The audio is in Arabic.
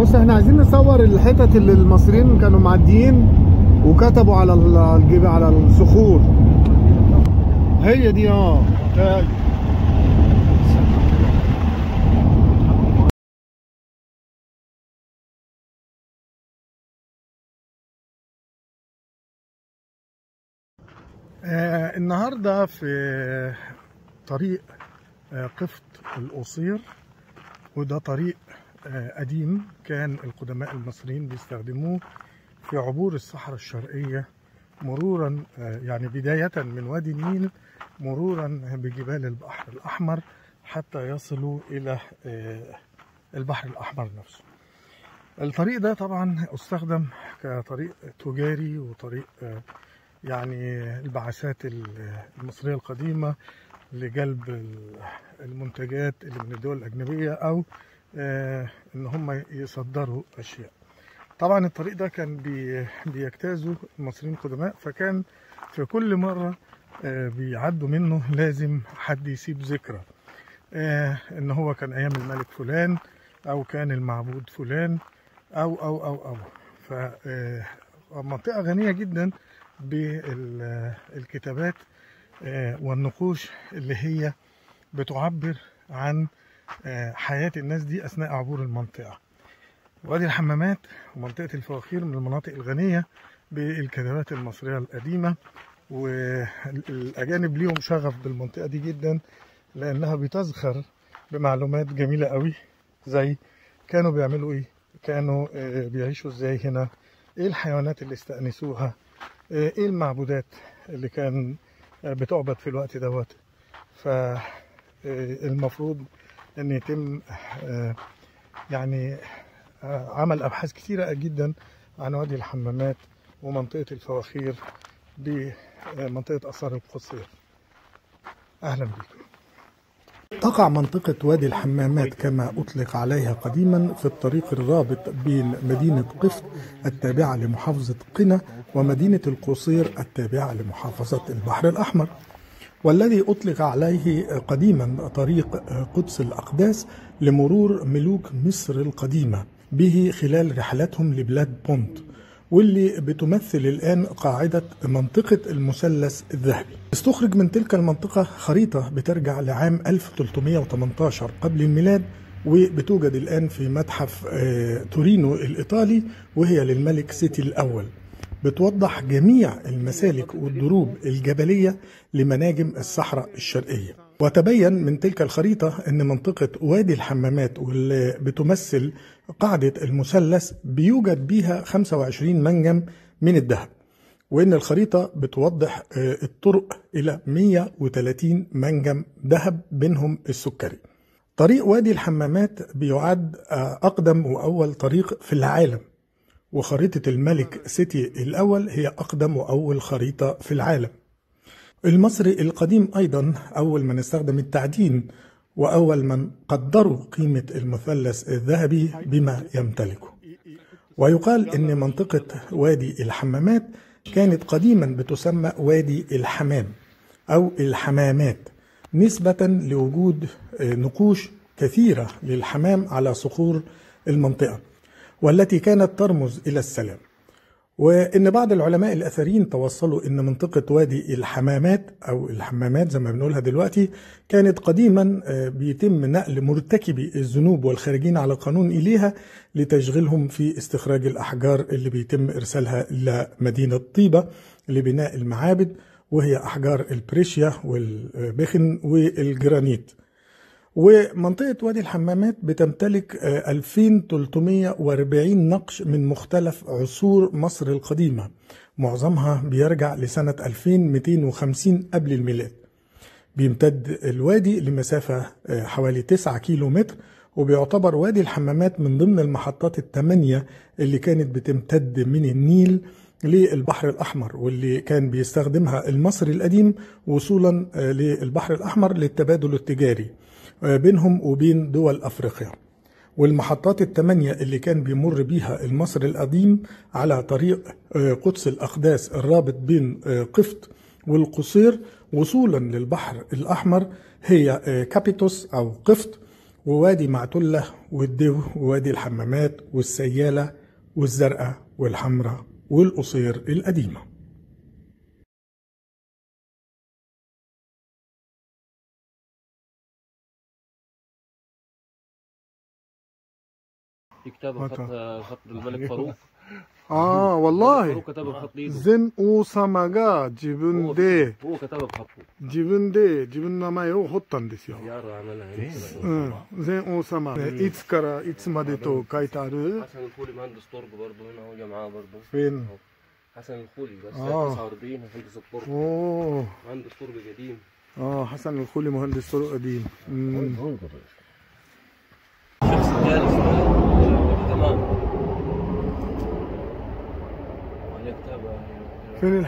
بص احنا عايزين نصور الحتت اللي المصريين كانوا معديين وكتبوا على الجبال على الصخور. هي دي النهارده في طريق قفط القصير، وده طريق قديم كان القدماء المصريين بيستخدموه في عبور الصحراء الشرقية، مرورا يعني بداية من وادي النيل مرورا بجبال البحر الأحمر حتى يصلوا إلى البحر الأحمر نفسه. الطريق ده طبعا استخدم كطريق تجاري وطريق يعني البعثات المصرية القديمة لجلب المنتجات اللي من الدول الأجنبية أو إن هم يصدروا أشياء. طبعا الطريق ده كان بيجتازه المصريين القدماء، فكان في كل مرة بيعدوا منه لازم حد يسيب ذكرى إن هو كان أيام الملك فلان أو كان المعبود فلان أو فمنطقة غنية جدا بالكتابات والنقوش اللي هي بتعبر عن حياة الناس دي أثناء عبور المنطقة. وادي الحمامات ومنطقة الفواخير من المناطق الغنية بالكتابات المصرية القديمة، والأجانب ليهم شغف بالمنطقة دي جدا لأنها بتزخر بمعلومات جميلة قوي، زي كانوا بيعملوا إيه، كانوا بيعيشوا إزاي هنا، إيه الحيوانات اللي استأنسوها، إيه المعبودات اللي كان بتعبد في الوقت دوت. فالمفروض أن يتم يعني عمل أبحاث كثيرة جدا عن وادي الحمامات ومنطقة الفواخير بمنطقة آثار القصير. أهلا بكم. تقع منطقة وادي الحمامات كما أطلق عليها قديما في الطريق الرابط بين مدينة قفط التابعة لمحافظة قنا ومدينة القصير التابعة لمحافظة البحر الأحمر، والذي أطلق عليه قديما طريق قدس الأقداس لمرور ملوك مصر القديمة به خلال رحلاتهم لبلاد بونت، واللي بتمثل الآن قاعدة منطقة المثلث الذهبي. استخرج من تلك المنطقة خريطة بترجع لعام 1318 قبل الميلاد، وبتوجد الآن في متحف تورينو الإيطالي، وهي للملك سيتي الأول. بتوضح جميع المسالك والدروب الجبلية لمناجم الصحراء الشرقية. وتبين من تلك الخريطة أن منطقة وادي الحمامات واللي بتمثل قاعدة المثلث بيوجد بيها 25 منجم من الذهب، وأن الخريطة بتوضح الطرق إلى 130 منجم ذهب بينهم السكري. طريق وادي الحمامات بيعد أقدم وأول طريق في العالم، وخريطة الملك سيتي الأول هي أقدم وأول خريطة في العالم. المصري القديم أيضا أول من استخدم التعدين وأول من قدروا قيمة المثلث الذهبي بما يمتلكه. ويقال أن منطقة وادي الحمامات كانت قديما بتسمى وادي الحمام أو الحمامات، نسبة لوجود نقوش كثيرة للحمام على صخور المنطقة، والتي كانت ترمز إلى السلام. وإن بعض العلماء الأثريين توصلوا إن منطقة وادي الحمامات أو الحمامات زي ما بنقولها دلوقتي كانت قديما بيتم نقل مرتكبي الذنوب والخارجين على القانون إليها لتشغيلهم في استخراج الأحجار اللي بيتم إرسالها إلى مدينة طيبة لبناء المعابد، وهي أحجار البريشيا والبخن والجرانيت. ومنطقة وادي الحمامات بتمتلك 2340 نقش من مختلف عصور مصر القديمة، معظمها بيرجع لسنة 2250 قبل الميلاد. بيمتد الوادي لمسافة حوالي 9 كيلو متر، وبيعتبر وادي الحمامات من ضمن المحطات الثمانية اللي كانت بتمتد من النيل للبحر الأحمر، واللي كان بيستخدمها المصري القديم وصولا للبحر الأحمر للتبادل التجاري بينهم وبين دول أفريقيا. والمحطات الثمانية اللي كان بيمر بيها المصري القديم على طريق قدس الأقداس الرابط بين قفط والقصير وصولا للبحر الأحمر هي كابيتوس أو قفط، ووادي معتلة والدو ووادي الحمامات والسيالة والزرقاء والحمراء والقصير القديمة. في كتاب خط الملك فاروق. والله فاروق كتبها بخط ايده. 禅王様が自分で هو كتبها بخطه. 自分の名前を彫ったんですよ。 يارا عملها. 禅王様いつからいつまでと書いてある。 حسن الخولي مهندس طرق برضه هنا اهو معاه برضه. فين؟ حسن الخولي بس 49 مهندس الطرق. مهندس طرق قديم. حسن الخولي مهندس طرق قديم. الشخص الثالث تمام. عليه كتابه. فين